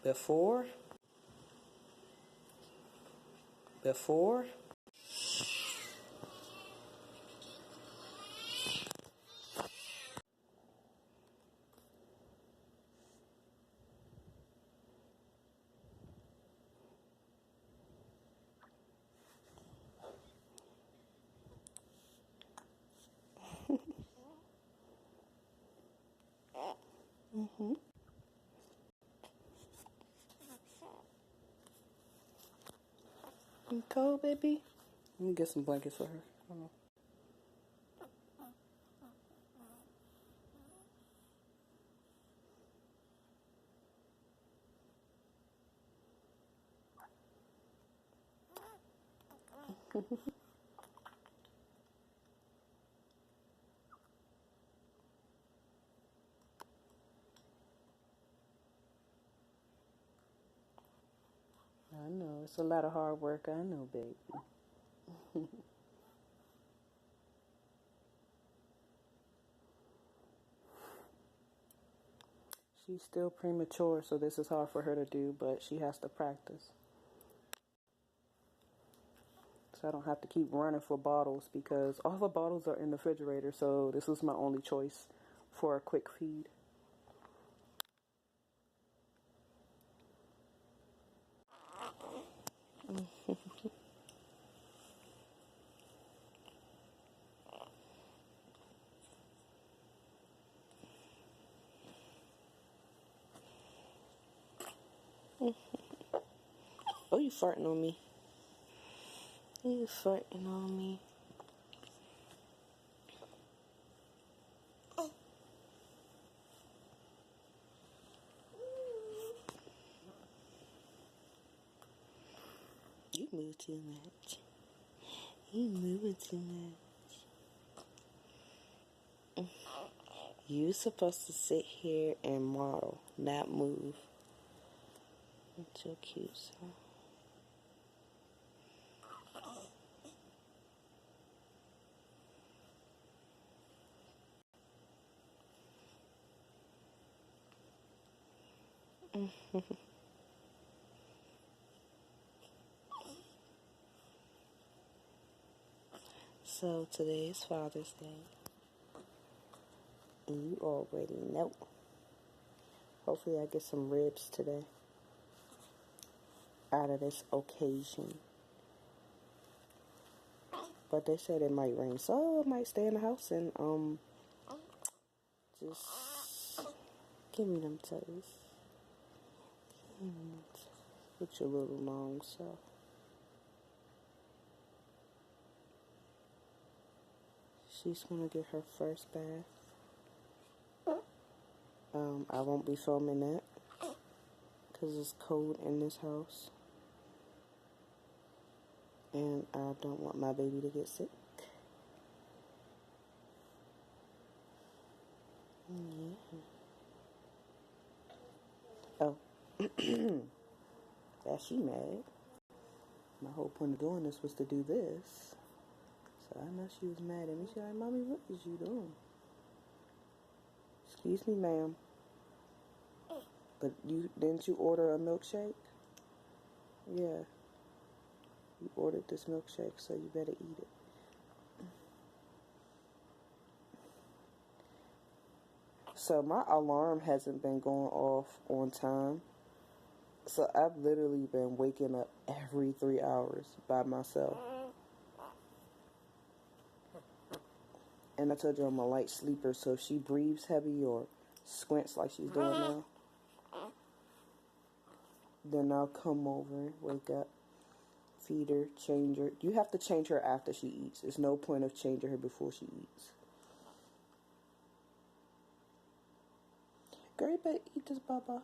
before. You cold, baby? Let me get some blankets for her. Hold on. I know, it's a lot of hard work. I know, baby. She's still premature, so this is hard for her to do, but she has to practice. So I don't have to keep running for bottles because all the bottles are in the refrigerator, so this was my only choice for a quick feed. Oh, you farting on me. You farting on me. You move too much. You moving too much. You're supposed to sit here and model, not move. It's so cute, so. So today is Father's Day. And you already know. Hopefully I get some ribs today out of this occasion. But they said it might rain, so I might stay in the house and just give me them toes. With your little long self. She's gonna get her first bath. I won't be filming that because it's cold in this house. And I don't want my baby to get sick. Yeah. Oh. That she mad. My whole point of doing this was to do this. So I know she was mad at me. She's like, Mommy, what is you doing? Excuse me, ma'am. But didn't you order a milkshake? Yeah. You ordered this milkshake, so you better eat it. So my alarm hasn't been going off on time. So I've literally been waking up every 3 hours by myself. And I told you I'm a light sleeper, so if she breathes heavy or squints like she's doing now, then I'll come over, wake up, feed her, change her. You have to change her after she eats. There's no point of changing her before she eats. Girl, you better eat this, Baba.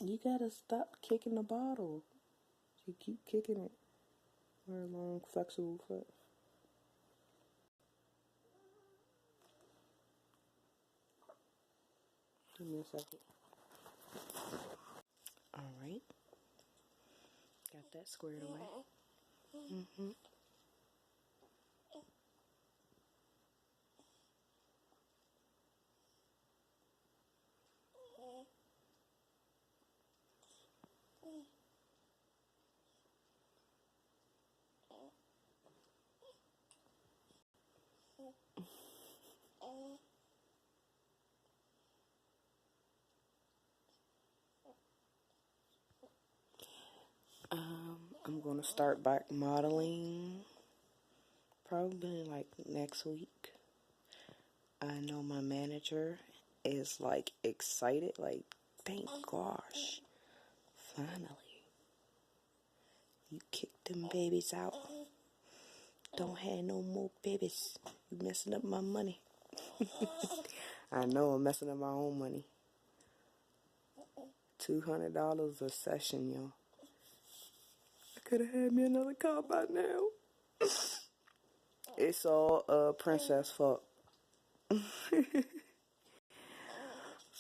You gotta stop kicking the bottle. You keep kicking it. Her long, flexible foot. Give me a second. Alright. Got that squared away. I'm gonna start back modeling probably like next week. I know my manager is like excited, like, thank gosh, finally, you kicked them babies out. Don't have no more babies. You messing up my money. I know I'm messing up my own money. $200 a session, y'all. I could have had me another car by now. It's all princess fault. It's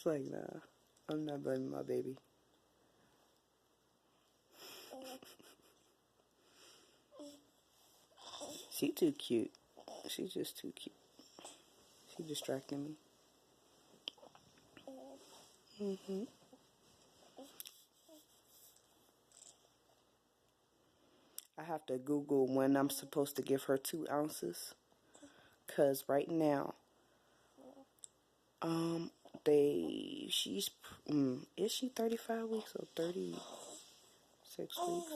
like, nah, I'm not blaming my baby. She too cute. She's just too cute. She distracting me. I have to Google when I'm supposed to give her 2 ounces. Cause right now, she's, is she 35 weeks or 36 weeks?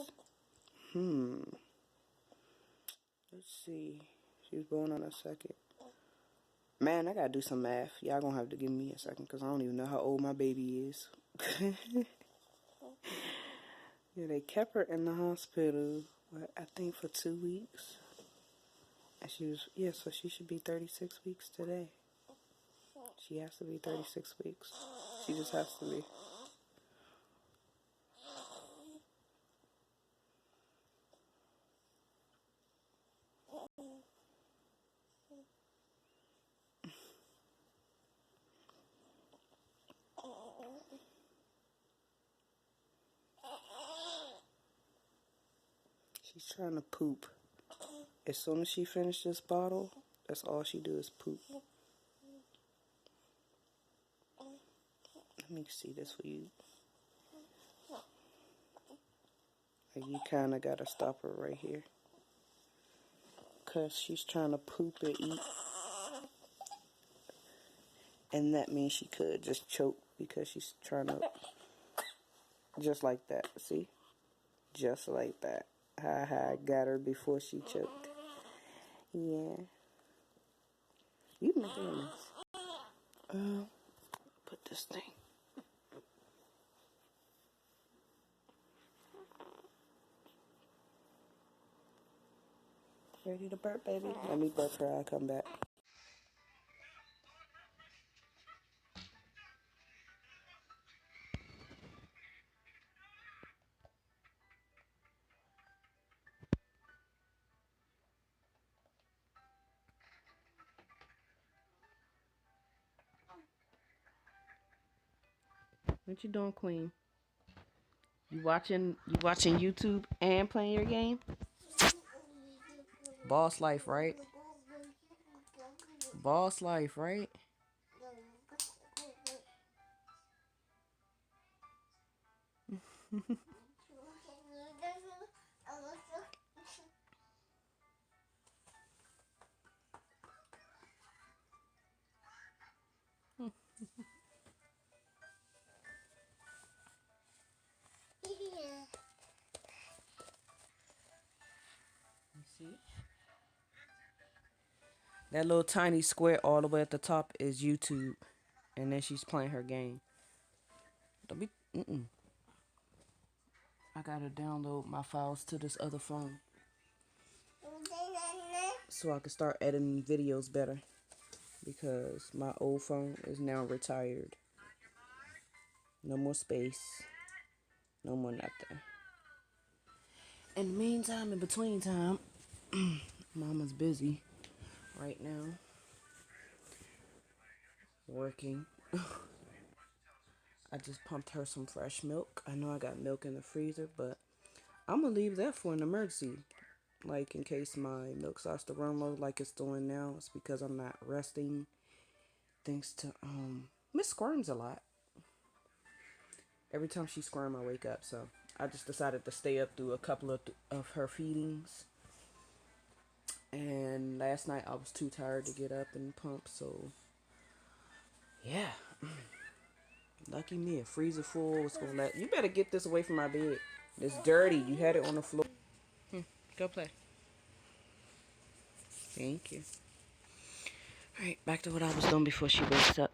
Let's see. She was born on the 2nd. Man, I gotta do some math. Y'all gonna have to give me a second because I don't even know how old my baby is. Yeah, they kept her in the hospital, I think for 2 weeks. And she was, so she should be 36 weeks today. She has to be 36 weeks. She just has to be. She's trying to poop. As soon as she finishes this bottle, that's all she do is poop. Let me see this for you. Like, you kind of got to stop her right here. Because she's trying to poop and eat. And that means she could just choke because she's trying to... Just like that, see? Just like that. I got her before she choked. Yeah. You making this. Put this thing. Ready to burp, baby? Let me burp her, I'll come back. What you doing, Queen? You watching YouTube and playing your game? Boss life, right? Boss life, right? See? That little tiny square all the way at the top is YouTube. And then she's playing her game. Don't be... I gotta download my files to this other phone. So I can start editing videos better. Because my old phone is now retired. No more space. No more nothing. In the meantime, in between time, Mama's busy right now. Working. I just pumped her some fresh milk. I know I got milk in the freezer, but I'm going to leave that for an emergency. Like, in case my milk starts to run low like it's doing now. It's because I'm not resting. Thanks to, Miss Squirms a lot. Every time she squirm, I wake up. So I just decided to stay up through a couple of her feedings. And last night I was too tired to get up and pump, so yeah. Lucky me, a freezer full was gonna let you better get this away from my bed. It's dirty. You had it on the floor. Go play. Thank you. Alright, back to what I was doing before she wakes up.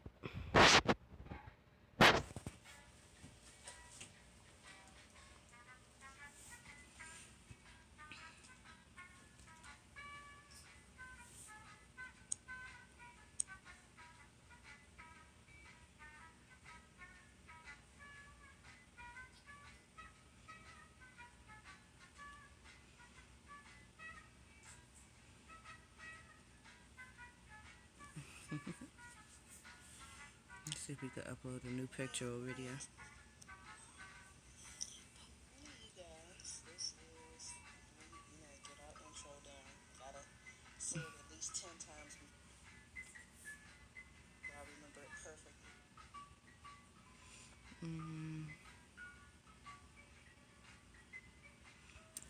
Let's see if we could upload a new picture or video.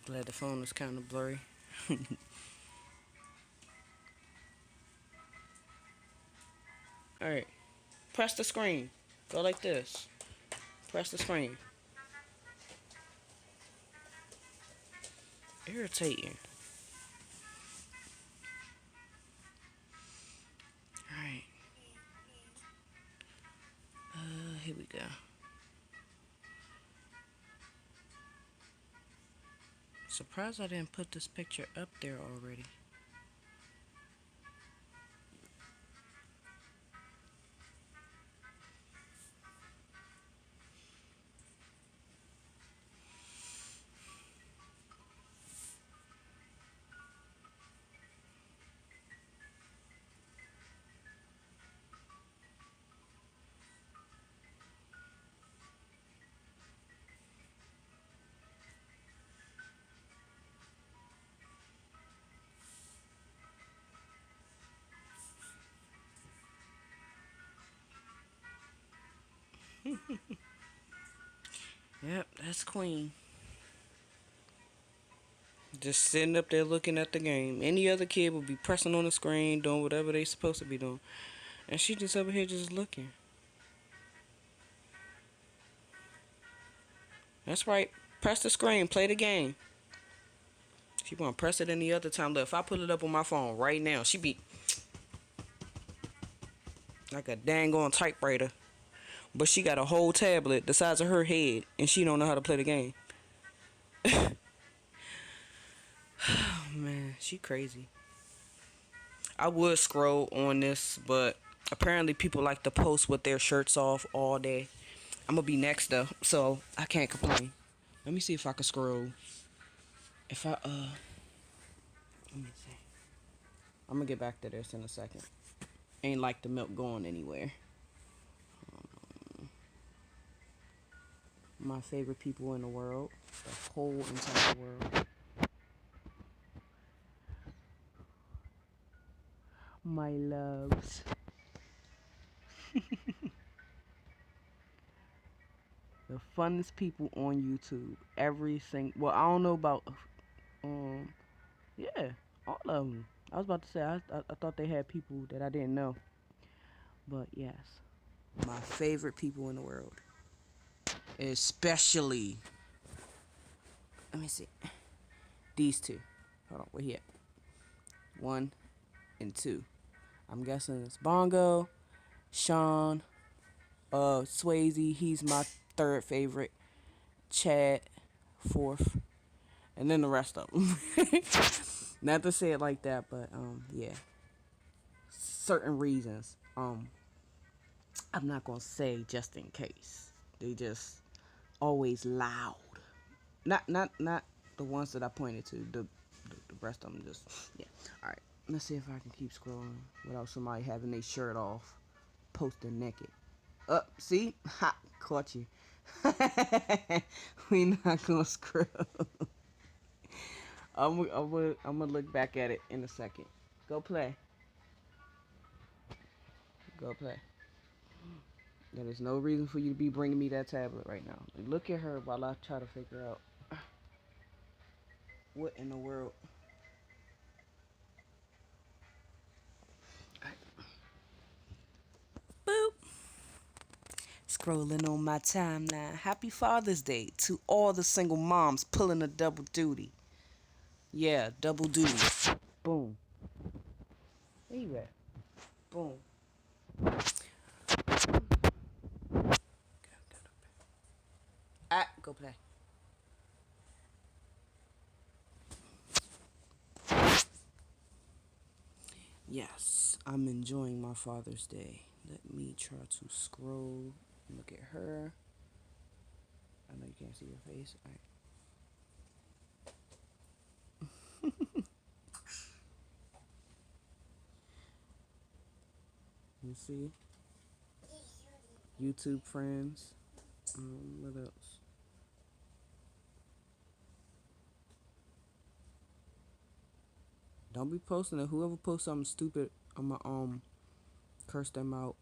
Glad the phone is kind of blurry. Alright, press the screen. Go like this. Press the screen. Irritating. Alright. Here we go. Surprised I didn't put this picture up there already. Yep, that's Queen. Just sitting up there looking at the game. Any other kid would be pressing on the screen, doing whatever they supposed to be doing. And she just over here just looking. That's right. Press the screen. Play the game. She won't press it any other time. Look, if I put it up on my phone right now, she be like a dang on typewriter. But she got a whole tablet the size of her head, and she don't know how to play the game. Oh, man, she crazy. I would scroll on this, but apparently people like to post with their shirts off all day. I'm gonna be next though, so I can't complain. Let me see if I can scroll. If I let me see. I'm gonna get back to this in a second. Ain't like the milk going anywhere. My favorite people in the world, the whole entire world. My loves. The funnest people on YouTube. Well, I don't know about yeah, all of them. I was about to say I thought they had people that I didn't know. But yes, my favorite people in the world. Especially, let me see, these two. Hold on, where he at? 1 and 2. I'm guessing it's Bongo, Sean, Swayze, he's my third favorite, Chad, fourth, and then the rest of them. Not to say it like that, but yeah, certain reasons. I'm not gonna say just in case. They just always loud. Not the ones that I pointed to. The rest of them just yeah. All right. Let's see if I can keep scrolling without somebody having their shirt off, posting naked. See? Ha! Caught you. We not gonna scroll. I'm gonna look back at it in a second. Go play. Go play. There is no reason for you to be bringing me that tablet right now. Look at her while I try to figure out what in the world. Scrolling on my timeline. Happy Father's Day to all the single moms pulling a double duty. Yeah, double duty. Boom. Where you at? Boom. Go play. Yes, I'm enjoying my Father's Day. Let me try to scroll. Look at her. I know you can't see her face. All right. You see? YouTube friends. What else? Don't be posting it. Whoever posts something stupid, I'ma curse them out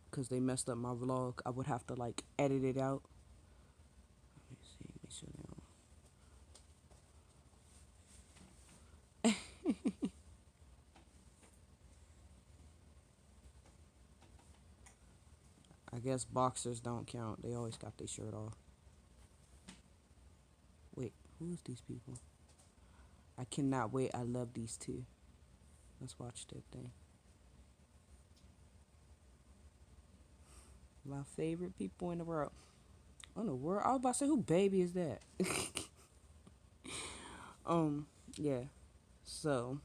because they messed up my vlog. I would have to like edit it out. Let me see. Make sure they don't. I guess boxers don't count. They always got their shirt off. Wait, who is these people? I cannot wait. I love these two. Let's watch that thing. My favorite people in the world. Oh, in the world? I was about to say, who baby is that? Yeah. So,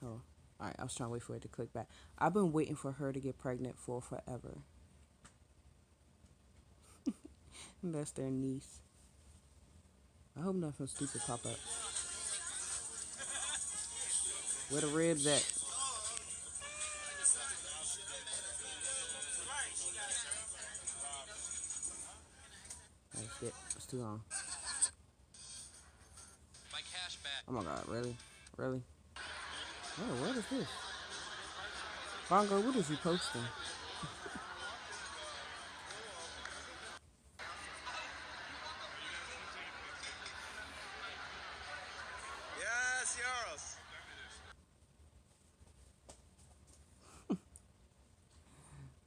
oh, alright. I was trying to wait for it to click back. I've been waiting for her to get pregnant for forever. That's their niece. I hope nothing stupid pop up. Where the ribs at? That's it. It's too long. Oh my god, really? Really? Oh, what is this? Bongo, what is you posting? Yes, Yaros.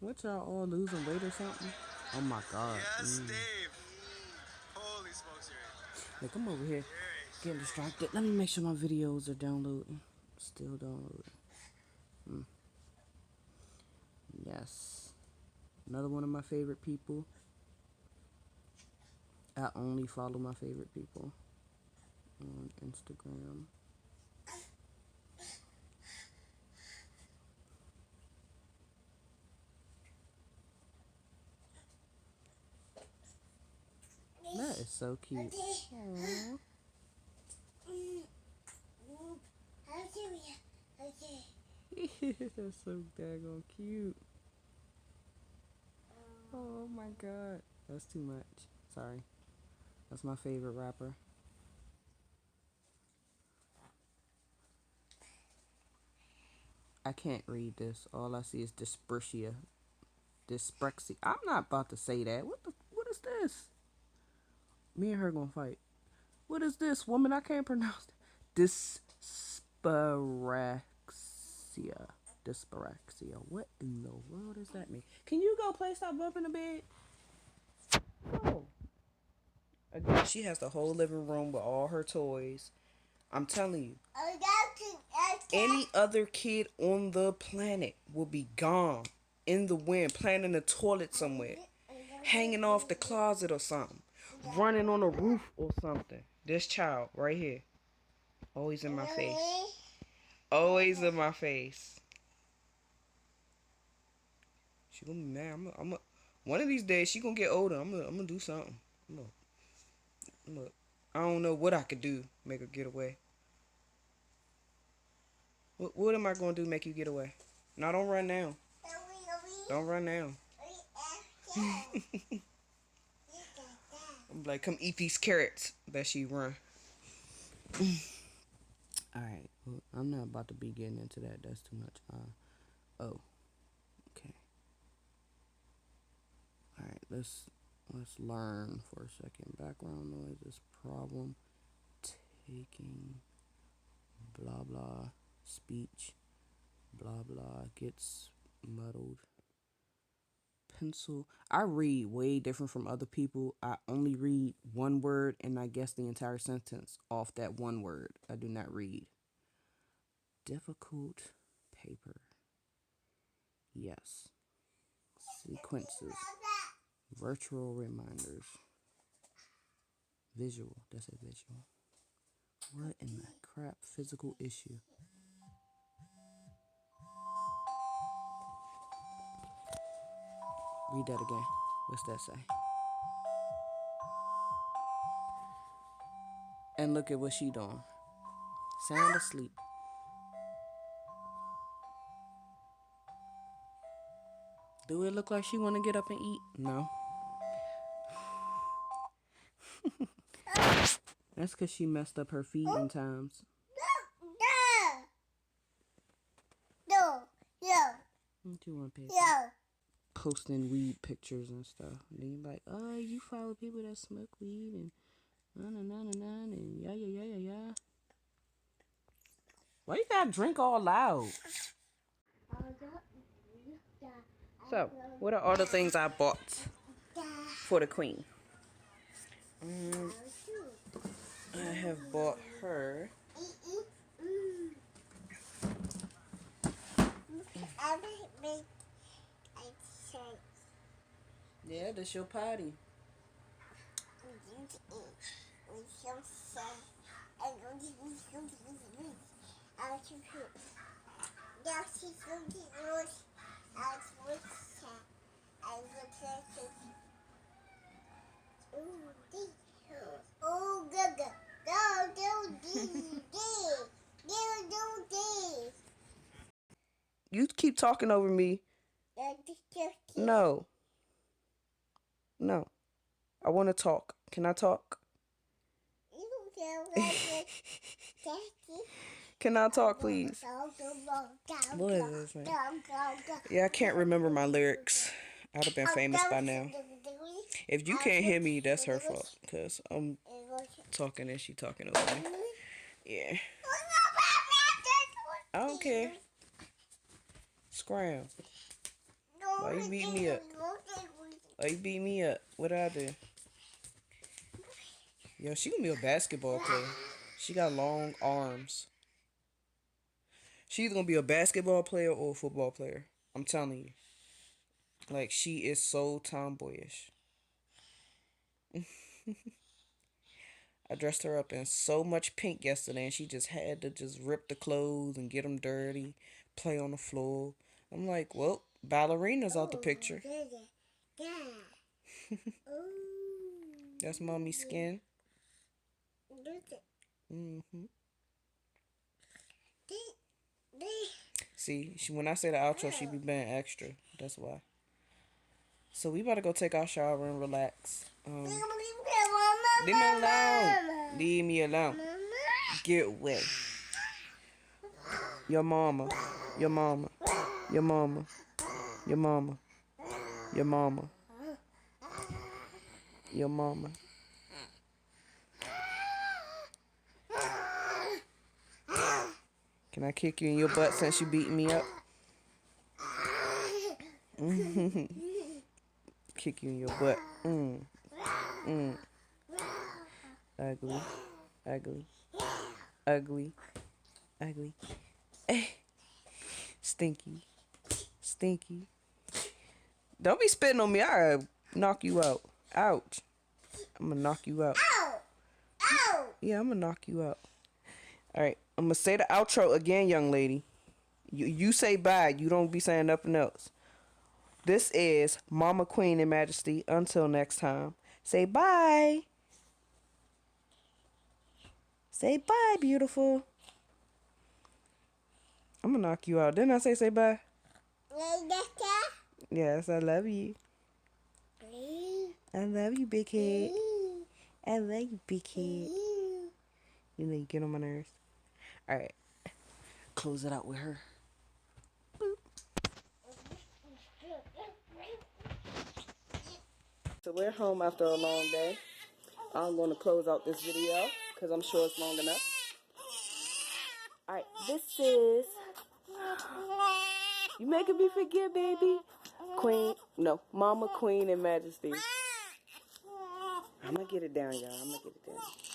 What, y'all all losing weight or something? Oh my god. Yes, Dave. Holy smokes, you're Look, I'm over here getting distracted. Let me make sure my videos are downloading. Still downloading. Yes. Another one of my favorite people. I only follow my favorite people on Instagram. That is so cute. Aww. That's so daggone cute. Oh my god. That's too much. Sorry. That's my favorite rapper. I can't read this. All I see is dyspraxia. Dyspraxia. I'm not about to say that. What is this? Me and her gonna fight. What is this, woman? I can't pronounce it. Dyspraxia. Dyspraxia. What in the world does that mean? Can you go play stop bumping the bed? No. Again, she has the whole living room with all her toys. I'm telling you. Any other kid on the planet will be gone in the wind, playing in the toilet somewhere, hanging off the closet or something, running on a roof or something. This child right here, always in my face. Always in my face. She gonna be mad. One of these days she gonna get older. I'm gonna do something. I don't know what I could do make her get away. What am I gonna do make you get away? No, don't run now. Don't run now. I'm like, come eat these carrots. Bet she run. Alright, well, I'm not about to be getting into that. That's too much. Oh, okay. Alright, let's learn for a second. Background noise is problem. Taking blah blah speech blah blah gets muddled. pencil. I read way different from other people. I only read one word and I guess the entire sentence off that one word. I do not read. Difficult paper. Yes. Sequences. Virtual reminders. Visual. That's a visual. What in the crap? Physical issue. Read that again. What's that say? And look at what she doing. Sound asleep. Do it look like she want to get up and eat? No. That's because she messed up her feeding times. What you want, baby? Posting weed pictures and stuff. And then you're like, oh, you follow people that smoke weed and and yeah. Why you gotta drink all loud? So, what are all the things I bought for the queen? I have bought her yeah, that's your potty. You keep talking over me. No. No. I want to talk. Can I talk? Can I talk, please? What is this, man? Yeah, I can't remember my lyrics. I'd have been famous by now. If you can't hear me, that's her fault. Because I'm talking and she talking over me. Yeah. I don't care. Scram. Why you beat me up? Why you beat me up? What did I do? Yo, she gonna be a basketball player. She got long arms. She's gonna be a basketball player or a football player. I'm telling you. Like, she is so tomboyish. I dressed her up in so much pink yesterday, and she just had to just rip the clothes and get them dirty, play on the floor. I'm like, well, ballerina's out the picture. That's mommy's skin. Mm-hmm. See, when I say the outro, she be being extra. That's why. So we about to go take our shower and relax. Leave me alone. Leave me alone. Get away. Your mama. Your mama. Your mama. Your mama. Your mama. Your mama. Can I kick you in your butt since you beating me up? Kick you in your butt. Ugly. Ugly. Ugly. Ugly. Stinky. Stinky. Don't be spitting on me. I'll knock you out. Ouch. I'm gonna knock you out. Ow! Ow! Yeah, I'm gonna knock you out. Alright, I'm gonna say the outro again, young lady. You say bye. You don't be saying nothing else. This is Mama Queen and Majesty. Until next time. Say bye. Say bye, beautiful. I'm gonna knock you out. Didn't I say bye? Yes, I love you. I love you, big head. I love you, big head. You know you get on my nerves. Alright. Close it out with her. Boop. So we're home after a long day. I'm going to close out this video because I'm sure it's long enough. Alright, this is... You making me forget, baby. Queen, no, Mama, Queen, and Majesty. I'm gonna get it down, y'all. I'm gonna get it down.